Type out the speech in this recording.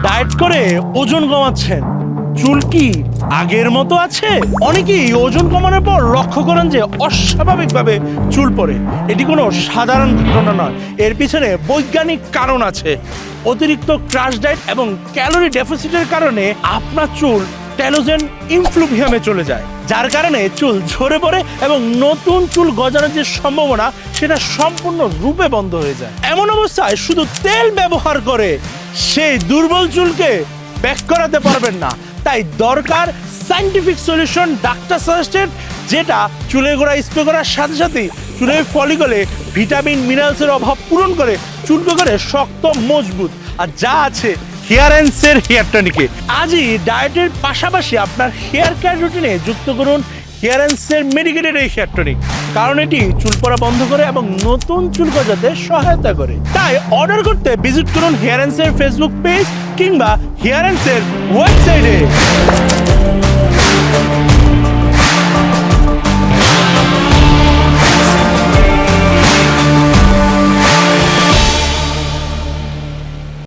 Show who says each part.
Speaker 1: Diet করে ওজন কমাচ্ছেন, চুল কি আগের মতো আছে? অনেকেই ওজন কমানোর পর লক্ষ্য করেন যে অস্বাভাবিকভাবে চুল পড়ে। এটি কোনো সাধারণ ঘটনা নয়, এর পিছনে বৈজ্ঞানিক কারণ আছে। অতিরিক্ত ক্রাশ ডায়েট এবং ক্যালোরি ডেফিসিটের কারণে আপনার চুল টেলোজেন ইনফ্লুভিয়ামে চলে যায়, যার কারণে চুল ঝরে পড়ে এবং নতুন চুল গজানোর যে সম্ভাবনা সেটা সম্পূর্ণ রূপে বন্ধ হয়ে যায়। এমন অবস্থায় শুধু তেল ব্যবহার করে সেই দুর্বল চুলকে ব্যাক করাতে পারবেন না, তাই দরকার সায়েন্টিফিক সলিউশন, ডাক্তার সাজেস্টেড, যেটা চুলের গোড়া স্প্রে করার সাথে সাথে চুলের ফলিকলে ভিটামিন মিনারেলসের অভাব পূরণ করে চুলকে করে শক্ত মজবুত, আর যা আছে হেয়ারেন্সের হেয়ার টনিকে। আজই ডায়েটের পাশাপাশি আপনার হেয়ার কেয়ার রুটিনে যুক্ত করুন হেয়ারেন্সের মেডিকেটেড এই হেয়ার টনিক, কারণ এটি চুল পড়া বন্ধ করে এবং নতুন চুল গজাতে সহায়তা করে। তাই অর্ডার করতে ভিজিট করুন হেয়ারেন্সের ফেসবুক পেজ কিংবা হেয়ারেন্সের ওয়েবসাইটে।